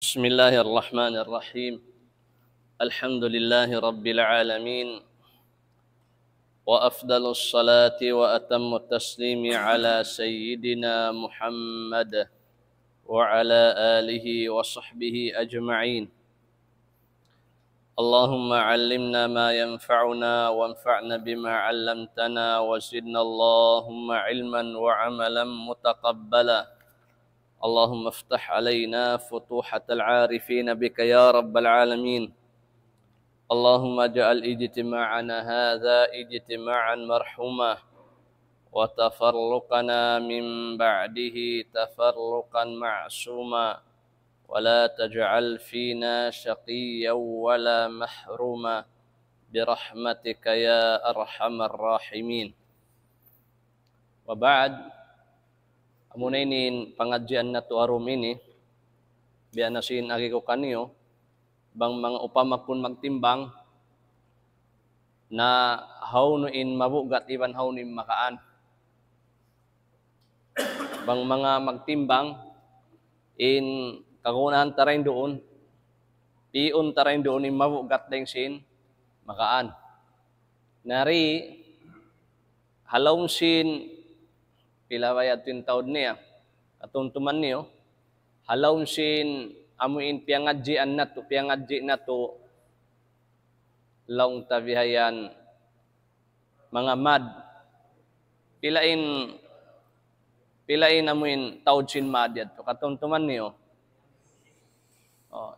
بسم الله الرحمن الرحيم الحمد لله رب العالمين وأفضل الصلاة وأتم التسليم على سيدنا محمد وعلى آله وصحبه أجمعين اللهم علمنا ما ينفعنا وانفعنا بما علمتنا وزدنا اللهم علما وعملا متقبلا اللهم افتح علينا فتوحة العارفين بك يا رب العالمين اللهم اجعل اجتماعنا هذا اجتماعا مرحوما وتفرقنا من بعده تفرقا معصوما ولا تجعل فينا شقيا ولا محروما برحمتك يا أرحم الراحمين وبعد amunainin pangadjian na tuarum ini biya nasin agi ko kaniyo bang mga upamakun magtimbang na haunuin mabugat iban haunin makaan bang mga magtimbang in kagunahan tarain doon piun tarain doon in mabugat deng sin makaan nari halong sin pila bayad tin taod niya atuntuman niyo halawon sin amuin piangadji na to laong tabihayan mga mad pilain amuin taod sin mad yad to katuntuman niyo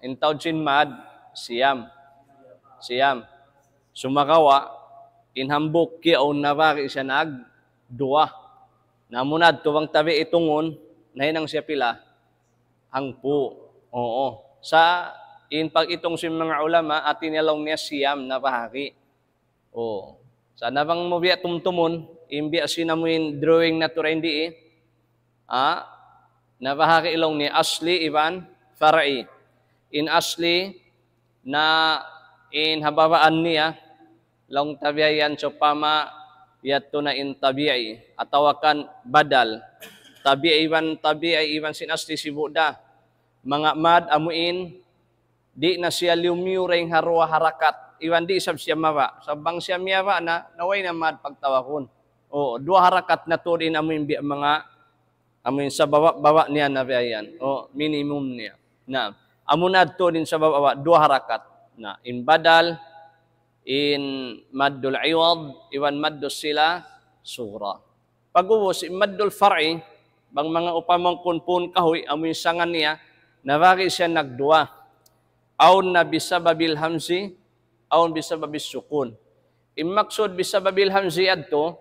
in taod sin mad siyam sumakawa in hambok ki o nabaki siya nag dua namunad tuwang tabi itungon, nahinang siya pila, hangpo. Oo. Sa pag itong si mga ulama, at inalong niya siyam na bahagi. Oo. Sa nabang mo biya tumtumon, imbiya sinamuin drawing na tura hindi na bahagi ilong ni asli iban farai. In asli na in hababaan niya, long tabiayan so pama yatto na in tabi'i atawakan badal tabi'i iban sinasli sibuda mga mad amuin di na siya lumiureng harwa harakat iwan di sab siya mawa sabang siya miyawa na naway na mad pagtawakon o dua harakat na to din amuin mga amuin sa baba niya na bayan o minimum niya na amunad to din sa baba dua harakat na in badal in maddul iwad iwan maddul sila sura pag-uwas in maddul far'i bang mga upamang kunpun kahoy amoy sangan niya nabaki siya nagdua aun na bisababil hamzi aun bisababil sukun in maksud bisababil hamzi adto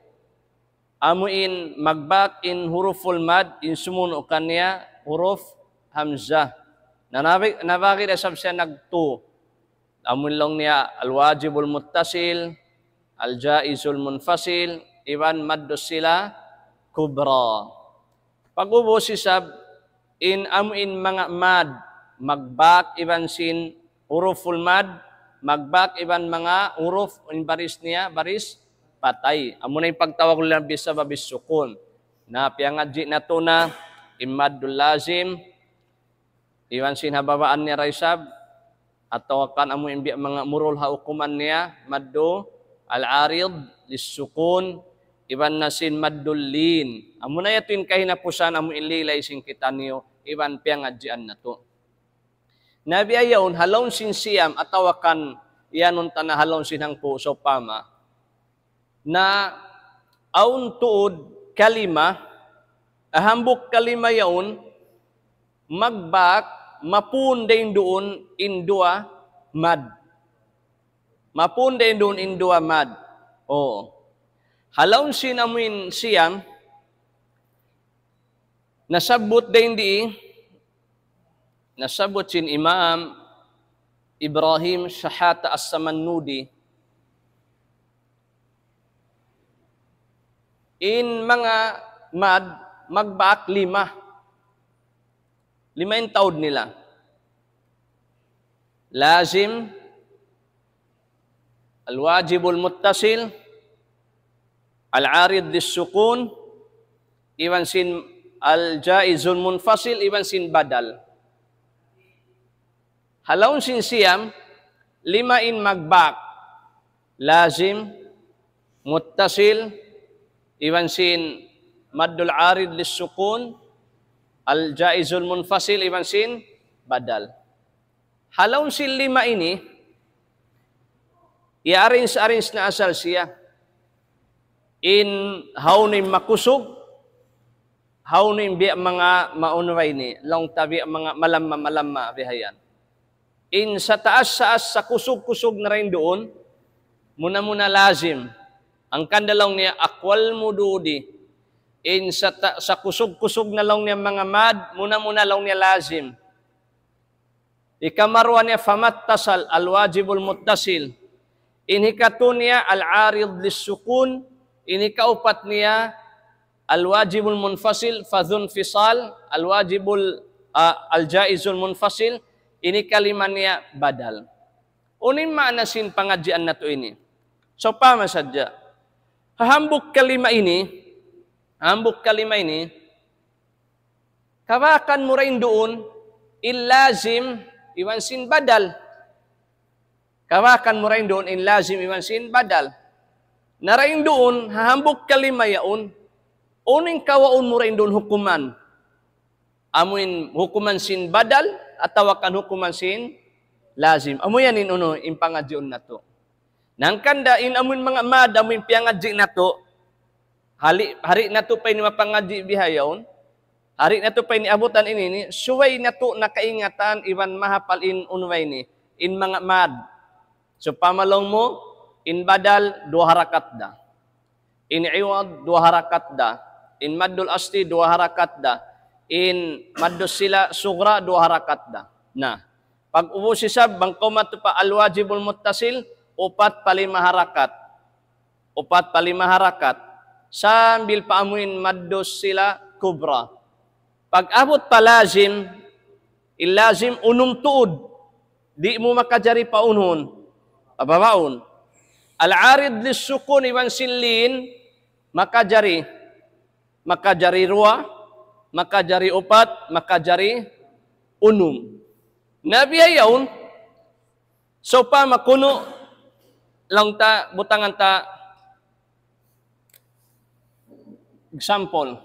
amuin magbak in huruful mad in sumuno kanya huruf hamzah nabaki na sab siya nagtu amun lang niya al-wajibul muttasil, al-jaizul munfasil, iwan maddus sila kubra. Pag-ubo si sab, in amuin mga mad, magbak iban sin huruful mad, magbak iban mga huruf, in baris niya, baris patay. Amun na yung pagtawag lang bisa babis sukun. Na piangadji na to na, imaddul lazim, iwan sin hababaan niya raisab, atau kan amu imbi mga murul haukuman niya maddu al-arid lis-sukun iban nasin maddul lin amu na yatin kahinapusan amu ililay sing kita niyo iban piangadjian nato nabi ayawn halon sin siyam atau kan iyanon tanah halon sin hangpo so pama na aun tuod kalima ahambok kalima yaon magbak mapundain doon in dua mad. Mapundain doon in dua mad. Oo. Halawin sinamuin siyam, nasabot din nasabot sin Imam Ibrahim Shahata As-Samannudi in mga mad, magbak lima yung taod nila. Lazim, al-wajibul muttasil, al-arid dis-sukun, iwan sin al-jaizul munfasil, iwan sin badal. Halaun sin siyam, limain magbak. Lazim, muttasil, iwan sin maddul arid lissukun, al-jaizul munfasil, iwan sin badal. Halaun sin lima ini, i-arrange na asal siya. In haunin makusog, haunin biya mga maunway ni, long tabi mga malamma bihayan. In sa taas sa kusog-kusog na rin doon, muna lazim. Ang kandalong niya, akwal mududi. In sa kusog-kusog na lang niya mga mad, muna lang niya lazim. Ikamarwa niya, famattasal, alwajibul muttasil. In hikatun niya, al-arid lissukun. In hikaupat niya, alwajibul munfasil, fadhun fisal, alwajibul aljaizul munfasil. Ini kaliman niya badal. Unin maanasin pangadjian na to ini. So pamasadya. Hambuk kalima ini, kawakan mo rin doon, illazim, iwan sin badal. Kawakan mo rin doon, illazim, iwan sin badal. Narain doon, hambuk kalima yaon, uning kawaon mo rin doon hukuman. Amuin hukuman sin badal, at tawakan hukuman sin lazim. Amo yan inuno, impangadyon na to. Nang kanda, amuin mga mad, amuin piangadji na to, hari na to pa ni mapangadji bihayaon, hari na to pa ni abutan ini, suway na to nakaingatan, iwan mahapal in unway ni, in mga mad. So pamalong mo, in badal, 2 harakat da. In iwad, 2 harakat da. In maddul asti, 2 harakat da. In maddus sila sugra, 2 harakat da. Na, pag ubusisab, bangkomat pa alwajibul muttasil, 4 pa 5 harakat. 4 pa 5 harakat. Sambil paamuin maddus sila kubra. Pag abot pa lazim, ilazim unong tuod. Di mo makajari pa unhon. Pababaon. Al-arid lissukun iwan sinlin, makajari ruwa, makajari 4, makajari unum. Nabiyayaon, so pa makuno lang ta, butangan ta, example.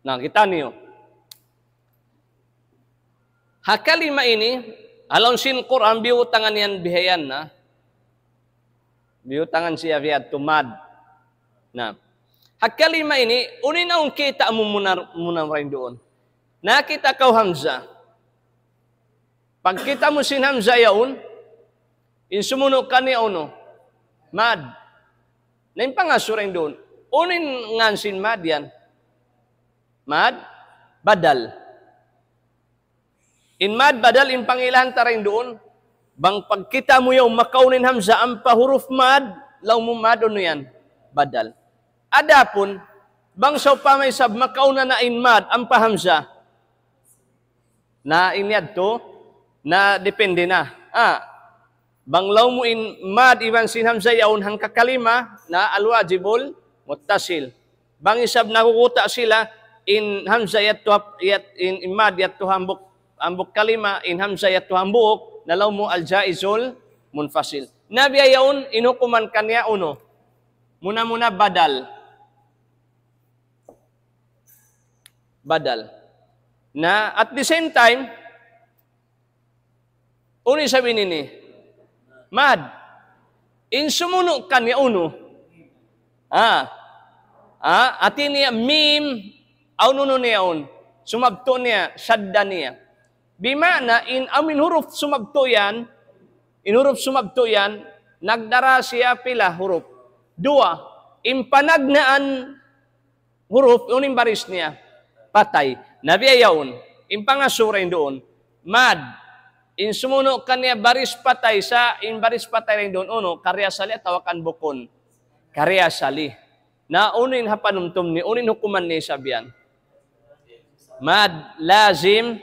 Nah, kita niyo. Hakalima ini, alon sin Quran biutangan yan bihayan na. Biutangan siya viyad tumad. Nah, hakalima ini, uninaon kita mo muna rin doon. Nakita kau Hamzah. Pag kita mo sin Hamzah yaon, insumuno ka niya uno, mad. Naimpangaso rin doon. Unin ngan sin mad yan. Mad, badal. In mad, badal, in pangilahan ta rin doon. Bang pagkita mo yung makaunin Hamzah, ang pahuruf mad, law mo mad, ano yan? Badal. Adapon, bang sa pa may sab, makauna na in mad, ang pahamzah. Na inyad to, na depende na. Bang law mo in mad, iwan sin Hamzah yaon, hang kakalima, na alwajibul, muttasil. Bang isab nakukuta sila, in Hamzah in mad yat to hambuk kalima, in Hamzah yat to hambuk, nalaw mo al-jaizul munfasil. Nabiyayaon, inukuman kanya uno. Muna badal. Badal. Na at the same time, uni sabi nini, mad. In sumuno kanya uno. Ati niya mim, aununo niya un. Sumabto niya, sadda niya. Bimana in amin huruf sumabto yan, nagdara siya pila huruf. 2, impanagnaan huruf, uning baris niya, patay. Nabiyayaon, impangasurin doon, mad. In sumuno kanya baris patay sa, in baris patay rin doon, uno, karya sali at tawakan bukon. Karya sali. Na unin hapanumtum ni, unin hukuman ni sabihan. Mad, lazim,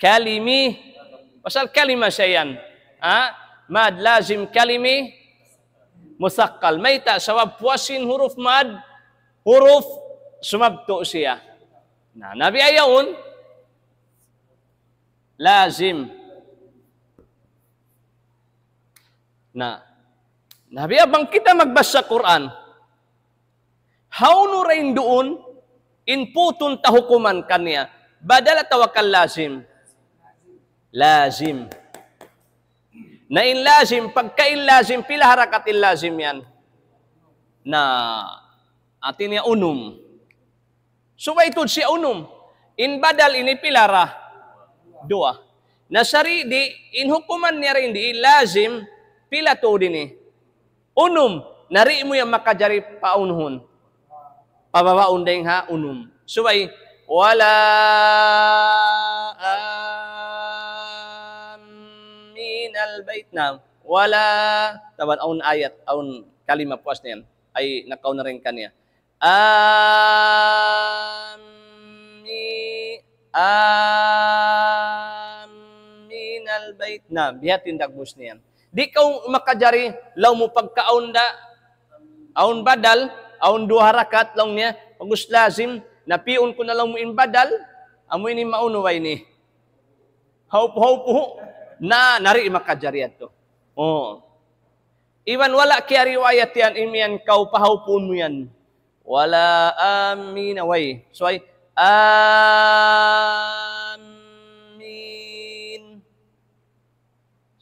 kalimi, pasal kalima siya yan. Mad, lazim, kalimi, musakkal. May ta sawab puasin huruf mad, huruf sumabto siya. Na nabi ayaon lazim. Na nabi abang kita magbasa Quran, hauno rin doon inputun tahukuman kanya badala tawakal lazim. Lazim. Na in lazim, pagka in lazim, pila harakat in lazim yan? Na atin niya unum. So ito siya unum. In badal ini pilara. Dua. Nasari di, in hukuman niya rin di, lazim, pila to din eh. Unum. Nari mo yung makajari paunhon. Pababaon din ha, unum. So wala al-bait na wala taban aun ayat aun kalima puas niyan ay nakaw na rin kanya amin al-bait na bihatin dagbus niyan di kaw makajari law mo pagkaon da aun badal aun dua harakat lang niya pagus lazim napiun ko na lang mo in badal amoy ni maunuway ni haup na nari makajariat to. Oh. Iwan wala kaya riwayat yan, imian kau pahawpun mo yan. Wala amin away. So ay, amin.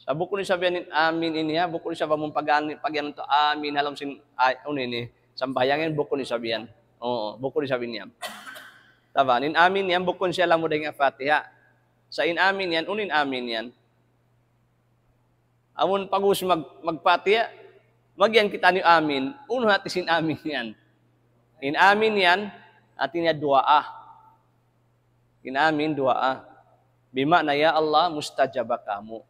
Sa buko ni sabihan amin ini ha, buko ni sabihan mong pagyan to amin halam sin ay ini sambayangin buko ni sabihan. Oo, buko ni sabihan niya. Taba, nin amin yan buko siya lang mo dahil nga Fatiha. Sa in amin yan, unin amin yan. Amon pagus magpatiya, magyan kita ni amin, uno hati sin amin yan. In amin yan, atin niya duaa. In amin duaa. Bima na ya Allah, mustajaba kamu.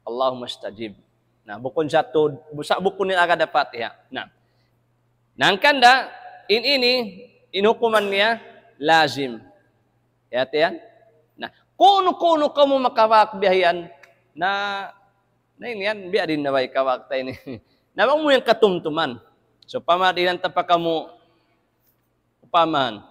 Allahumma mustajib. Nah, bukun satu, bukun ni agad Fatiha. Nah, nangkanda, ini, inukuman niya, lazim. Yate yan? Nah, kuno-kuno kamu makawakbihayan na ini yan, biarin na bay kawakta ini. Namang mo yung katumtuman. So, pamadilan pa kamu upaman.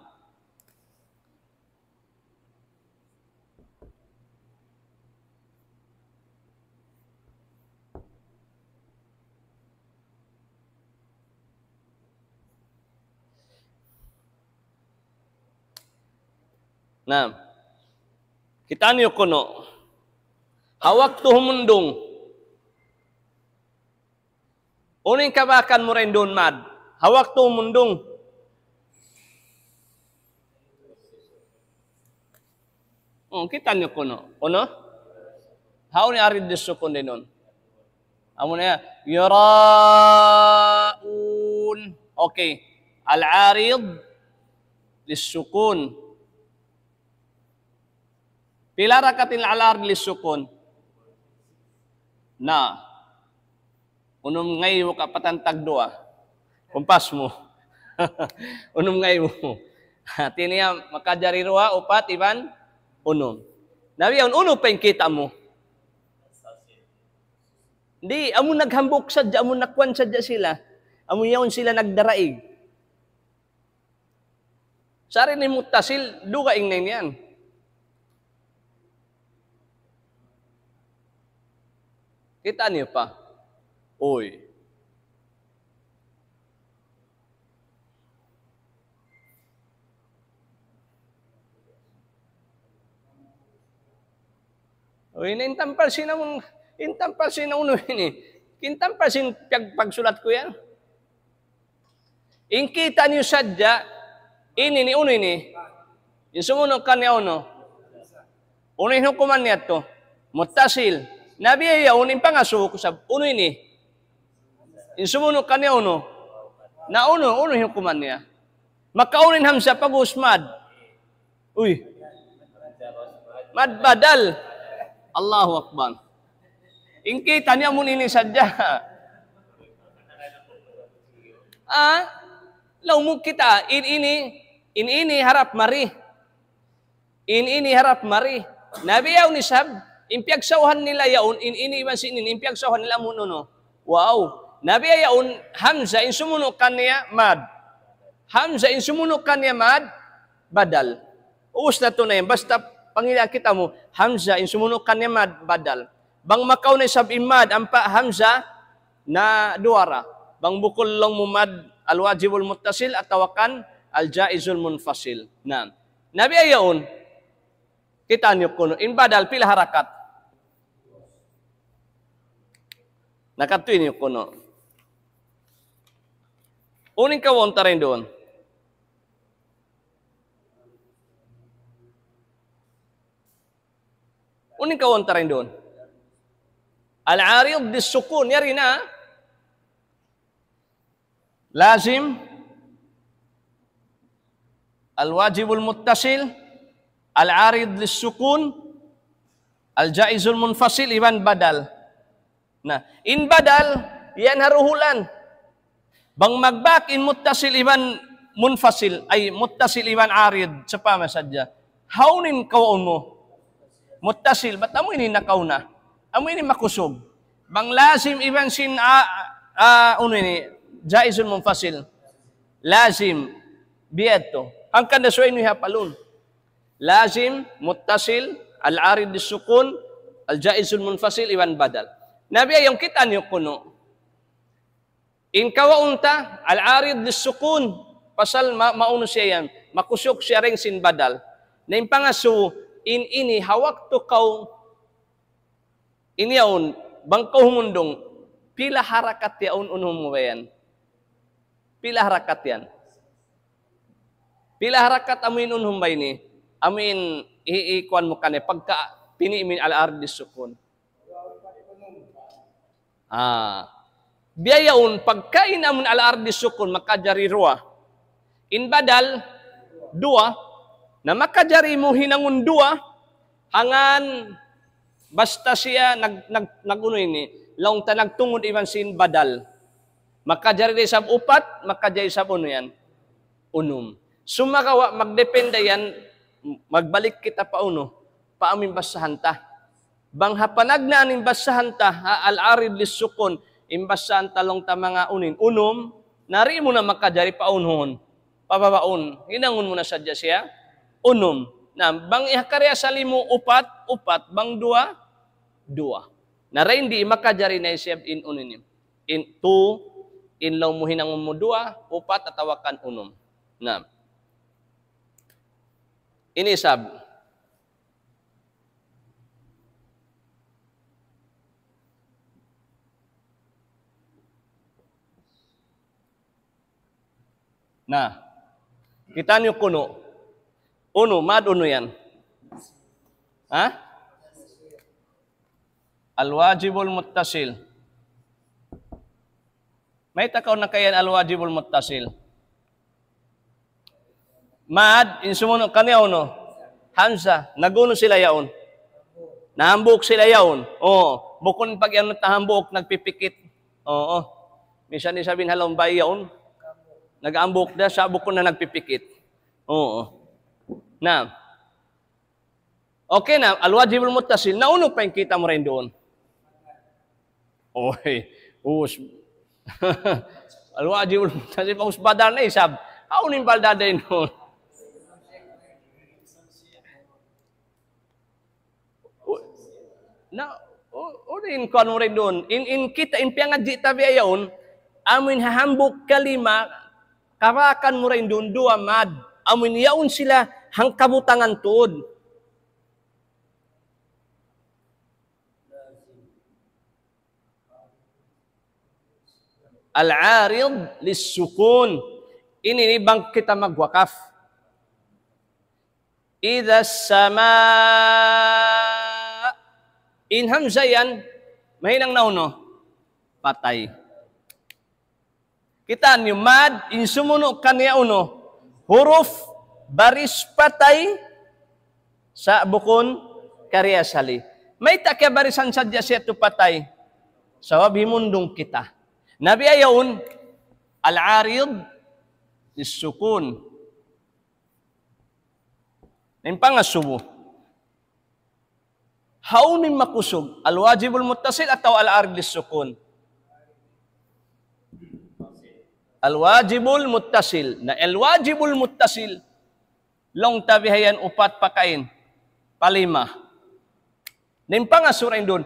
Nah, kita niyo kuno. Hawak tuh mundung. Uning kabakan mo rin doon, mad. Hawak to mundong. Kita nyo kuno. Kuno? How ni arid disukun din nun? Amo na yaraun. Okay. Al-arid disukun. Pila rakatin al-arid disukun? Na. Unum ngay mo kapatantag doa. Kumpas mo. Unum ngay mo. Tiniya makajari roa, upat, iban, unum. Nabi yun, uno pa yung kita mo. Hindi, amo naghambok sadya, amo nakwan sadya sila. Amo yun sila nagdaraig. Sari ni mutasil, duga ingnan yan. Kita niyo pa. Uy. Uy, naintampal sinamon, intampal sinauno ini. Kintampal sin pagsulat ko yan. Inkita niyo sadya, ini ni uno ini. Yung sumunod ka niya uno. Unin hukuman niya to. Mutasil. Nabi ya unin pangaso ko sa uno ini. Yung sumunod ka niya uno. Na uno yung hukuman niya. Makaunin hamsa pag-usmad. Uy. Mad badal. Allahu Akbar. Ingkita niya mo nini sadya. Law mo kita. In ini harap mari. In ini harap mari. Nabi yaw ni sab. Impiagsawhan nila yaon. In ini iwan sinin. Impiagsawhan nila mo no. Wow. Nabi ayaun hamza in sumuno kanya mad. Hamza in sumuno kanya mad badal. Uus na to na yan. Basta Panginoon kita mo, hamza in sumuno kanya mad badal. Bang makaw na sab imad ampa hamza na duara. Bang bukol long mumad al-wajibul muttasil atawakan al-jaizul munfasil. Na. Nabi ayaun kita niyo kuno in badal pila harakat. Nakatuin niyo kuno. Uning kawon ta rin doon. Uning kawon ta rin doon. Al-arid bis-sukun yari na. Lazim al-wajibul muttasil al-arid lis-sukun al-jaizul munfasil iban badal. Nah, in badal yan haruhulan. Bang magbak in muttasil iban munfasil ay muttasil iban arid sa pamasadya. Haunin kaon mo. Muttasil ba't amo ini nakaw na? Amo ini makusog. Bang lazim iban sin uno ini jaizul munfasil. Lazim bieto. Ang kanda so ini hapalun. Lazim muttasil al-arid bis-sukun al-jaizul munfasil iban badal. Nabi ayong kita niyo kuno. In kawaunta, al-arid lis-sukun, pasal mauno siya yan, makusok siya ring sin badal. Na yung pangaso, in ini, hawak to kaw, inyaon, bangkaw humundong, pila harakat yaon unhum mo ba yan? Pila harakat yan? Pila harakat amin unhum ba ini? Amin, iikuan mo kane, pagka piniimin al-arid lis-sukun. Biyayaun pagkain amun al-ardi sukun makajari ruwa. In badal dua na makajari mo hinangun dua hangan basta siya naguno ini laung ta nagtungod iban sin badal. Makajari sab upat, makajari sab uno yan. Unum. Sumakawa magdepende yan magbalik kita pa uno pa amin basahan ta. Bang hapanag na aning basahan ta al-arid lis-sukun imbasan talong ta mga unin. Unum, nari mo na makajari paunhon. Pababaon. Hinangon mo na sadya siya. Unum. Na, bang ihakarya sa limo upat, bang dua. Nara hindi makajari na siya in unin. In two, in law mo hinangon mo dua, upat, atawakan unum. Na. Inisab. Nah, kita niyo kuno. Uno, mad uno yan. Ha? Al-wajibul muttasil. May takaw na kayan al-wajibul muttasil. Mad, insumuno, kanya uno. Hamza, naguno sila yaon. Nahambuk sila yaon. Oo. Bukon pag yan tahambuk, nagpipikit. Oo. Minsan ni sabihin halong bay yaon. Nag-ambok na sa bukon na nagpipikit. Oo. Na. Okay na, al-wajibul muttasil. Nauno pa yung kita mo rin doon. Oy. Us. Al-wajibul muttasil. Paus badal na isab. Aunin baldada yun doon. Na, unin ko ano rin doon. In kita, in piyangadji tabi ayaon, amin hahambok kalima, karakan mo rin doon, dua mad. Amin yaon sila hang kabutangan tuod. Al-arid lis-sukun. Ini bang kita magwakaf. Idha sama in hamza yan, mahinang nauno, patay. Kita niyo mad, in sumuno kanya uno, huruf, baris patay, sa bukon, karya sali. May takya barisan sadya siya ito patay, sa wabimundong kita. Nabi ayawn, al-arid, is-sukun. Yung pangasubo, haunin makusog, al-wajibul muttasil ataw al-arid is-sukun. Al-wajibul muttasil. Na al-wajibul muttasil. Long tabihayan upat pakain. Palima. Nimpang asurain doon.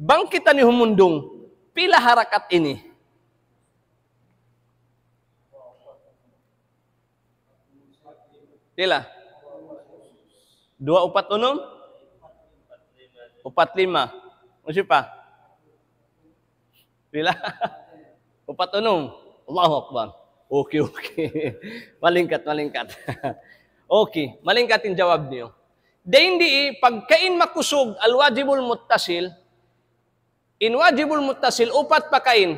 Bang kita ni humundong. Pila harakat ini. Pila? 246? 45. Masih pa? Pila? 46. Allahu Akbar. Okay. Malingkat. Okay, malingkat yung jawab niyo. Dahil hindi, pagkain makusog, al-wajibul muttasil, in wajibul muttasil, upat pakain,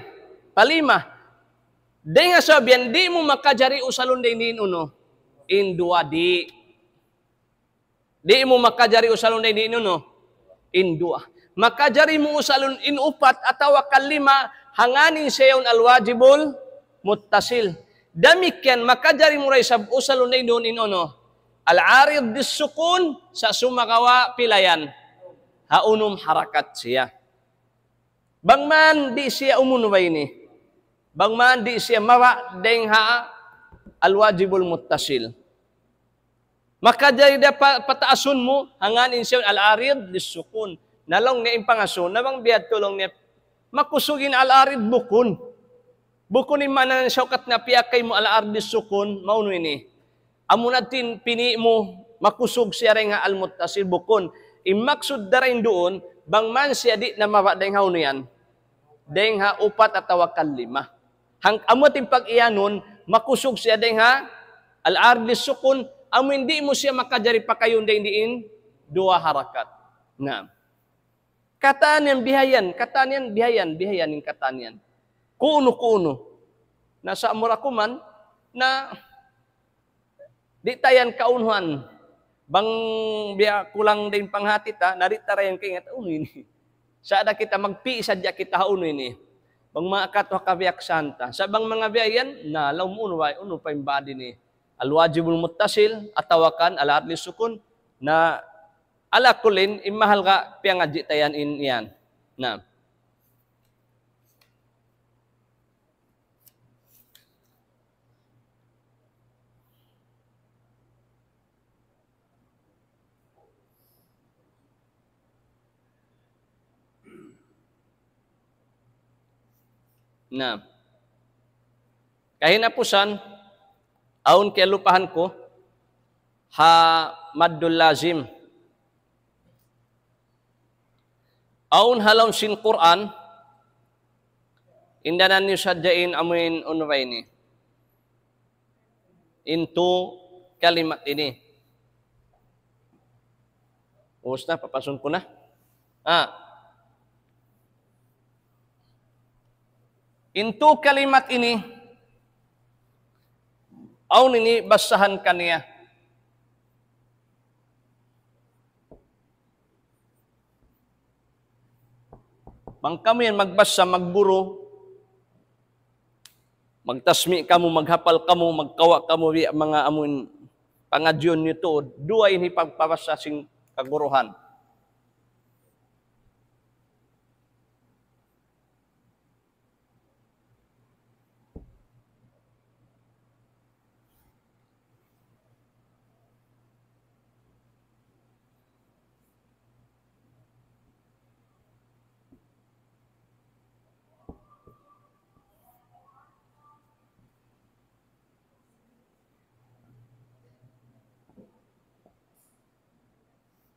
palima. Dahil nga sabihan, di mo makajari usalon din uno, in dua di. Di mo makajari usalon din uno, in dua. Makajari mo usalon in upat, atawa kalima, hanganin siya yung al-wajibul muttasil. Damikyan, makajari mo rin sa usalon din in uno, al-arid dis-sukun sa sumakawa pilayan. Haunum harakat siya. Bangman di siya umunubay ni. Bangman di siya mawa deng ha al-wajibul muttasil. Maka jay da pataasun mo hanganin siya al-arid dis-sukun. Nalong niya impangasun, nabang biyad tulong niya makusugin al-arid bukun. Bukun imanan syaukat na piyakay mo al-arid dis-sukun mauno ini. Amunatin pini mo makusog siya rin nga al-muttasil bukon. Imaksud da rin doon, bangman siya di na mawadeng hauno yan. Deng ha upat at tawakal lima. Amunatin pag iyanon, makusog siya deng ha al-arlis sukun, amo hindi mo siya makajari pa kayon deng diin, dua harakat. Na. Kataan yan bihayan yung kataan yan. Kuno. Nasa amurakuman, na di tayan kaunhuan. Bang biya kulang din panghati ta, narita rayan kay nga ini. Saada kita magpi sadya kita hauno ini. Bang mga katwa kabiyak santa. Sa bang mga biyayan na law mo uno pa imbadi ni al-wajibul muttasil atawakan al-adli sukun na ala kulin imahal ka piang adji tayan in yan. Na. Na. Kahinapusan, aun kaya lupahan ko, ha maddul lazim. Aun halaw sin Quran, indanan niyo sadyain amuin unway ni. Into kalimat ini. Ubus na, papasun ko na. Into kalimat ini, aun ini basahan kaniya. Bang kami yan magbasa, magburo, magtasmi kamu, maghapal kamu, magkawa kamu, mga amun pangadyon nito, dua ini pagpabasa sing kaguruhan.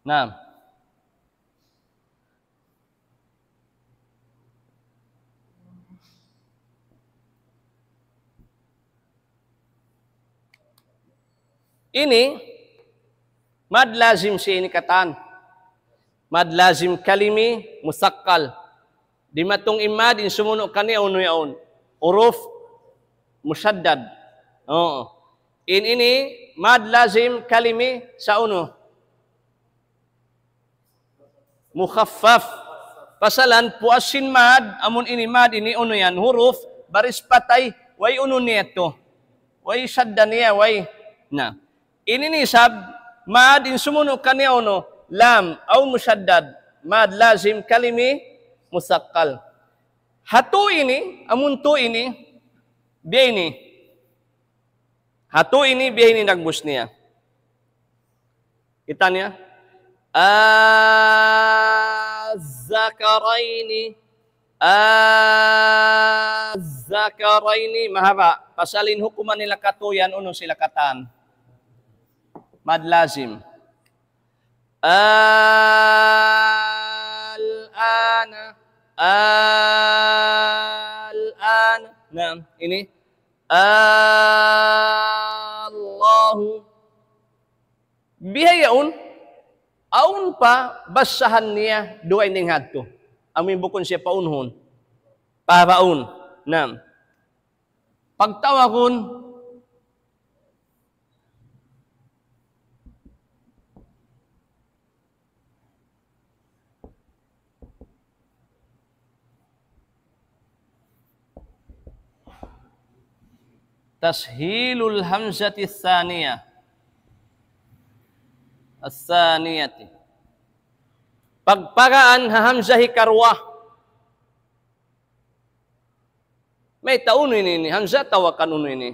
Nah, ini mad lazim si ini kataan. Mad lazim kalimi musakkal. Di matong imad in sumuno kani uno yaon. Uruf musyaddad. Oo. Ini mad lazim kalimi sa uno. Mukhaffaf. Pasalan puasin mad, amun ini mad ini uno yan. Huruf baris patay way uno nieto. Way sadda niya way na. Ini ni sab mad in sumuno kaniya uno lam au musyaddad mad lazim kalimi musakkal. Hatu ini amun tu ini Biya ini. Hatu ini biya ini nagbus niya. Kita niya. Az-zakaraini. Az-zakaraini. Mahaba. Pasalin hukuman nila katuyan, uno sila katan. Madlazim. Al-ana. Al-ana. Nah, ini. Allahu. Bihayaun. Aun pa, basahan niya, dua ining hadto. Amin bukon siya paunhon. Papaun. Nah. Pagtawakon, tashilul hamzati tsaniyah. As-saniyati. Pagpagaan hamzahi karwah. May taon ini hamzah tawakan uno ini.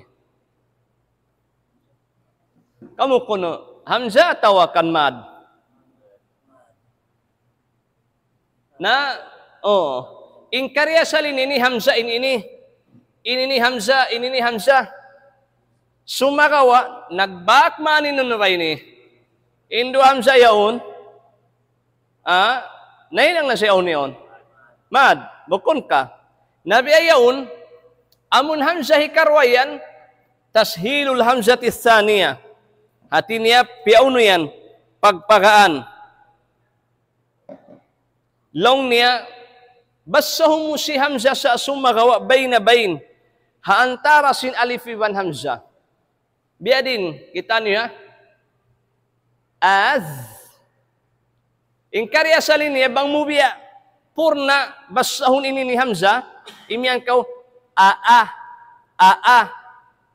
Kamu kuno hamzah tawakan mad. Na in karya salin ini hamzah ini hamzah ini hamzah. Sumagawa nagbak manin nuno ba ini. Indo hamzah yaon. Nainang na siya union. Mad, bukon ka. Nabi ayaon, amun hamzah hikarwayan, tashilul hamzati tsaniyah. Hati niya piauno yan, pagpagaan. Long niya, basahum si hamzah sa sumagawa bain na bain. Haantara sin alif iban hamzah. Biadin, kita niya, az. In karya salin niya, bang mubiya, purna, basahun ini ni hamzah, imyan kau,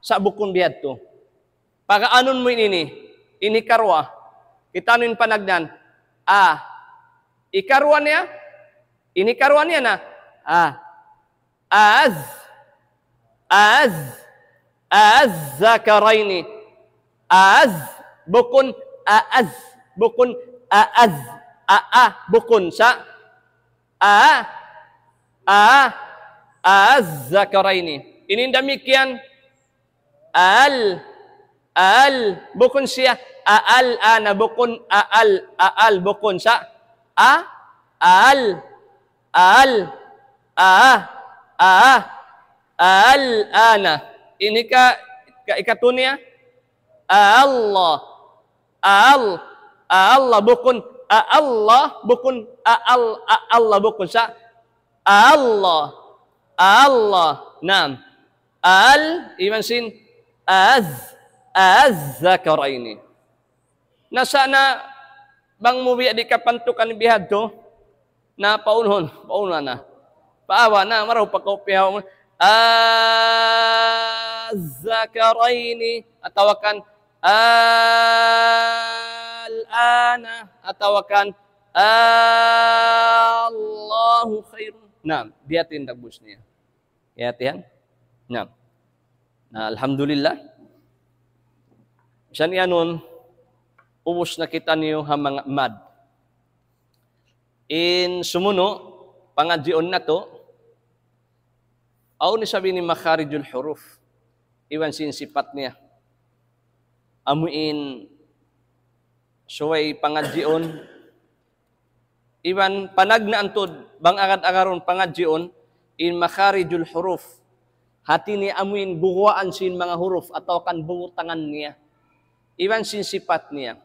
sa bukun biyad to. Pagaanon mo ini karwa, kita nun panagdan, ikarwa niya, ini karwa niya na, az zakaraini, bukun bukun bukun sa az-zakaraini. Ini demikian al bukun siya ana bukun bukun sa al ana. Ini ikatunya Allah bukun Allah bukun sa Allah nam iman sin az-zakaraini. Nasana bang mubiya di kapantukan bihad to na paunhon na paawa na maraw pakopyaw az-zakaraini atawakan al-ana atawakan Allahu khairun. Nah, biatin tagbus niya. Yatihan. Nah, alhamdulillah. Bisan yanon, ubos na kita niyo hamang mad. In sumuno, pangadyon na to, aw ni sabi ni makharijul huruf, iwan sin sifat niya. Amuin, suway pangadyon, iwan panag na antod, bang agad-agaron pangadyon, in makharijul huruf, hati ni amuin buwaan sin mga huruf atau kan bungutangan niya. Iwan sin sifat niya.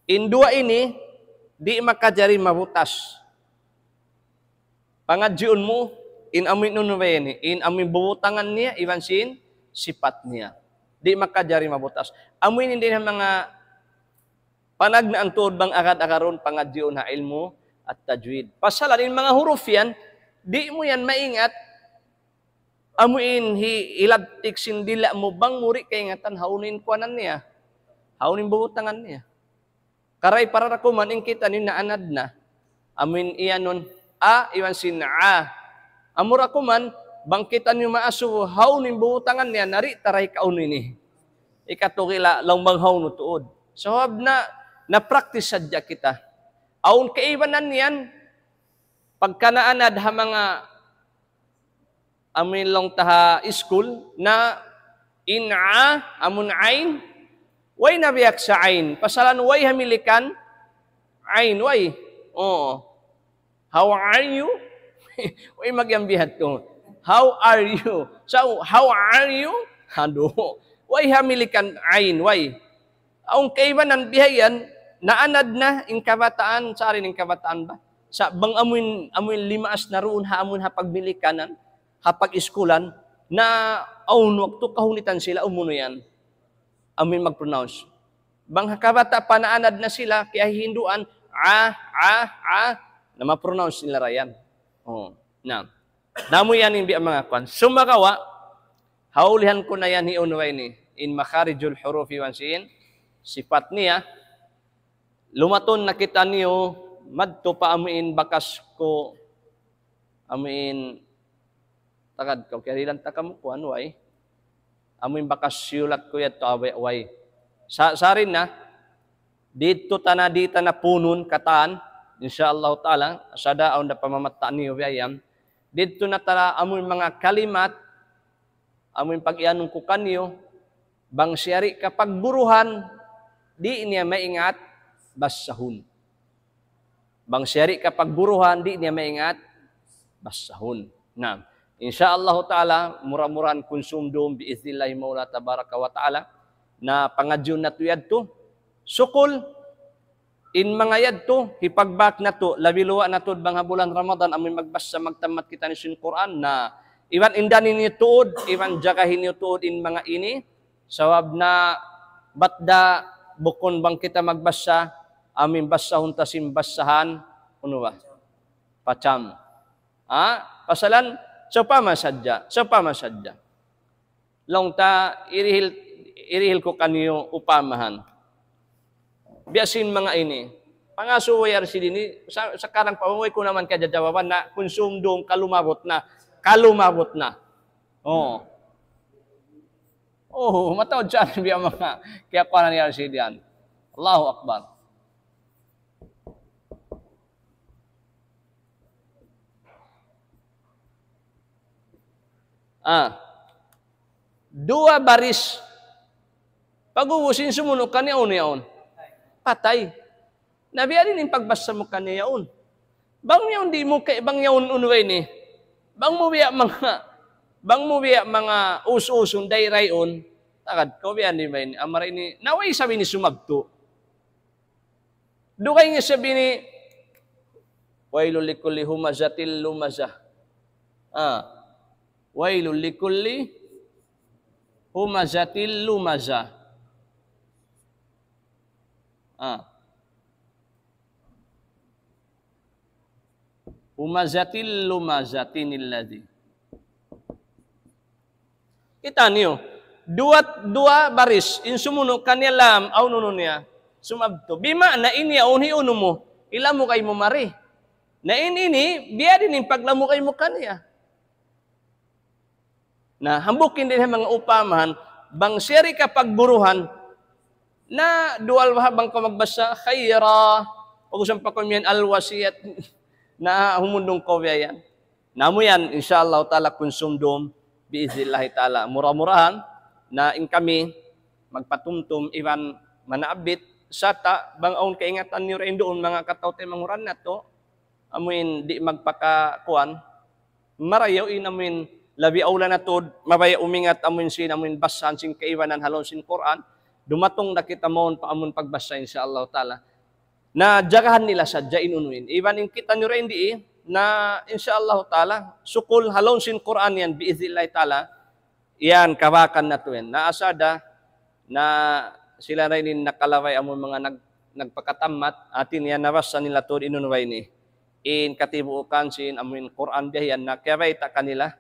In dua ini, di makajari mabutas. Pangadyon mo, in amuin nunubayan in amuin buwutangan niya, iwan sin sifat niya. Di makajari mabutas. Amuin hindi ng mga panag na antod bang agad-agaron pangadyon na ilmu at tajwid. Pasalan, in mga huruf yan, di mo yan maingat, amuin ilabtik sindila mo bang muri kay ngatan haunin kuanan niya. Haunin bubutangan niya. Karay para rakuman ing kita ni naanad na. Amuin iyanon iwan sin Amura kuman bangkitan yung maaso, how ning buutangan niya, nari taray kaun ini. Ikatukila, lang bang how no tuod. So, na-practice sadya kita. Aun kaibanan niyan, pagkanaanad ha mga amin lang taha school, na ina, amun ain, way nabiyak sa ain. Pasalan, way hamilikan, ain, way. Oo. How are you? Way magyambihat ko. How are you? So, how are you? Hado. Way hamilikan ain, way. Ang kaibanan bihayan, naanad na in kabataan, sa rin in kabataan ba? Sa bang amuin limaas na roon amun ha pagmilikanan, ha pag-iskulan, na aunwag to kahunitan sila, umuno yan. Amuin mag-pronounce. Bang hakabata pa naanad na sila, kaya hinduan, na ma-pronounce nila rayan. Oh, na. Namo yan yung mga kwan. Sumakawa, haulihan ko na yan hiunway ni, in makharijul hurufi wansin, sifat niya, lumaton na kita niyo, madto pa amuin bakas ko, amuin, takad ko, kaya ilan takamukuan, way, amuin bakas yulat ko yato, way. Sa rin na, dito dita na punun, kataan, insyaallah ta'ala, sada aw na pamamataan niyo, bayam, dito na tala amuin mga kalimat, amuin pag-ianong ko kanyo, bang siyari kapag buruhan, di niya maingat, basahun. Bang siyari kapag buruhan, di niya maingat, basahun. Na, insyaallah ta'ala, mura-murahan konsumdum, biiznillahi maula tabaraka wa ta'ala, na pangadyon na tuyad to, sukul, in mga yad to, hipagbak na to, labiluwa na to, bang bulan Ramadan, amin magbasa, magtamat kita ni sin Quran, na, iwan indanin niyo tuod, iwan jagahin niyo tuod in mga ini, sawab na, batda, bukon bang kita magbasa, amin basahon tasim basahan, ano ba? Pacam. Pasalan, so pamasadya. Long ta, irihil ko kanyo upamahan. Biasin mga ini. Pangasuwayar si dini, sa karang pamaway ko naman jawaban na konsumdong kalumabot na. Oh. Oh, matawad siya biya mga kaya ko na niya si diyan. Allahu Akbar. Dua baris. Pag-uwusin sumunod ka niya yaon. Patay. Nabiyarin yung pagbasa mo ka niya yaon. Bang yaon di mo kay bang yaon unway ni. Bang mo biya mga us-usun dayrayon, takad ko biyan di ba ini, amaray ni, naway sabi ni sumagto. Dukay nga sabi ni, wailul likulli humazatil lumazah. Wailul likulli humazatil lumazah. Humazatil lumazatinil ladzi. Kita niyo, dua baris, in sumuno kanyalam, aw nuno niya, sumabto. Bima na ini aunhi uno mo, ila mo kay mo mari. Na ini, biya din yung paglamu kay mo kanya. Na hambukin din mga upamahan, bang seri ka pagburuhan, na dual habang ko magbasa, khayra, pag-usang pa ko yan, alwasiyat, na humundong ko yan. Namo yan, insyaallah ta'ala, konsumdum, biizillahi ta'ala, murah-murahan, na in kami, magpatumtum, iwan manaabit, sata, bang aun kaingatan niyo rin doon, mga katawte manguran na to, amuin di magpakakuan, marayaw inamuin, labi aula na to, mabaya umingat, amuin sin, amuin basan, sin kaiwanan, halon sin Quran, dumatong na kita mohon pa amun pagbasa, insyaallah ta'ala, na jagahan nila sa jain unuin. Iwan in kita nyo rin di, na insyaallah ta'ala, sukul halon sin Quran yan, biizillahi ta'ala, yan, kawakan na to yan. Naasada, na sila rin nakalaway among mga nagpakatamat, atin yan nabasa nila to inunway ni. In katibukan sin amun Quran diyan na kaya ta kanila,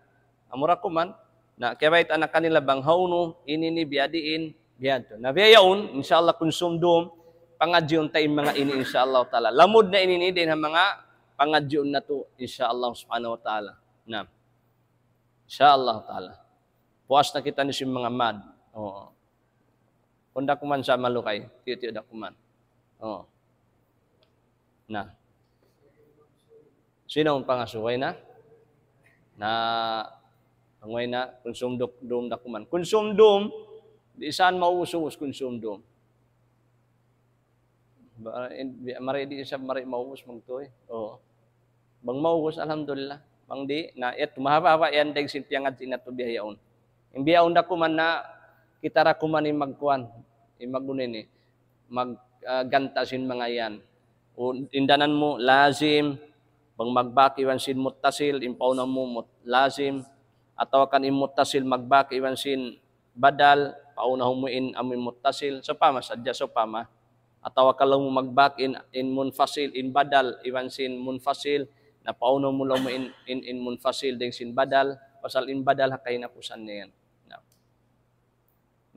amura ko man, na kaya ta na kanila bang hauno, inini biadiin, biadto. Na biyaon, insyaallah konsumdum, pangadyon tayo mga ini insyaallah ta'ala. Lamod na inini din ang mga pangadyon na to insyaallah subhanahu wa ta'ala. Na. Insyaallah taala. Puas na kita ni si mga mad. Oo. Kung dakuman sa malukay, tiyo dakuman. Oo. Na. Sino ang pangasuway na? Na angway na konsumdom dakuman. Konsumdom di saan mauusos konsumdom. Mari di sa mari mauus magtoy. Oo. Bang mauus alhamdulillah. Bang di na et mahaba yan dag sin piangad sin ato bihayaon. Imbiyaon dakuman na kita ra kuman ni magkuan. Imagunin ni magganta sin mga yan. O indanan mo lazim bang magbaki wan sin muttasil impaw na mo lazim ataw kan imuttasil magbaki wan sin badal paunahon mo in amoy muttasil so pama sadya so pama ataw ka lang mo magbak in munfasil in badal iwan sin munfasil na pauno mo lang mo in munfasil ding sin badal pasal in badal hakay na kusan niyan.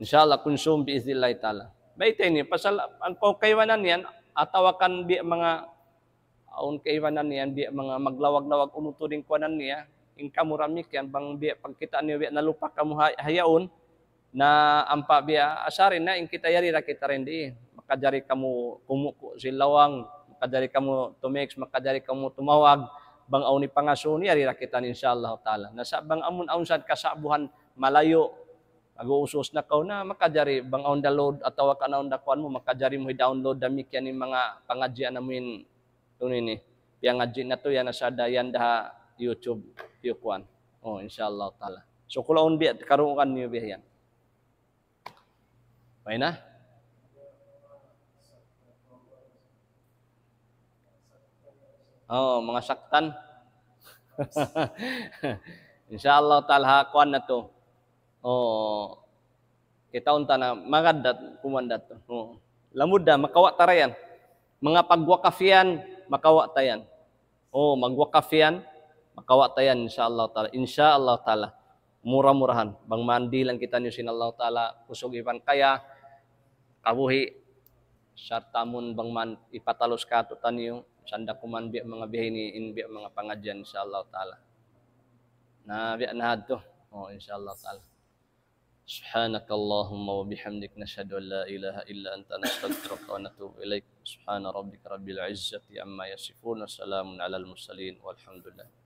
Insyaallah konsum biiznillah taala. Baitay ni pasal ang kaywanan niyan atawakan bi mga aun kaywanan niyan bi mga maglawag-lawag umuto ding kuanan niya in kamuramik yan bang bi pagkita niyo bi nalupak kamu hayaon na ampa bi asarin na in kita yari ra kita rin di makajari kamu kumuko silawang makajari kamu tumix makajari kamu tumawag bang auni pangaso ni yari ra kita insyaallah taala nasa bang amun sad kasabuhan malayo mag-uusos na kaw na makajari bang on download atawa ka na on dakuan mo makajari mo i-download dami kyan ni mga pangadyan namin tunin ni piangadyan na to yan sa dayan da YouTube yukuan oh insyaallah taala so kulaon bi karuan niyo bi yan may na oh mga saktan insyaallah taala kuan na to oh, kita unta na magadat kumandat. Oh. Lamud na makawa tarayan. Mga pagwakafian makawa tayan. Oh, magwakafian makawa tayan insyaallah taala. Insyaallah taala. Murah-murahan bang mandi lang kita niyo sinallahu taala kusog iban kaya kabuhi sartamun bang man ipatalos ka to taniyo sanda kuman bi mga bihini in bi mga pangadyan insyaallah taala. Na bi anad to. Oh, insyaallah taala. سبحانك اللهم وبحمدك نشهد أن لا إله إلا أنت نستغفرك ونتوب إليك سبحان ربك رب العزة عما يصفون وسلام على المرسلين والحمد لله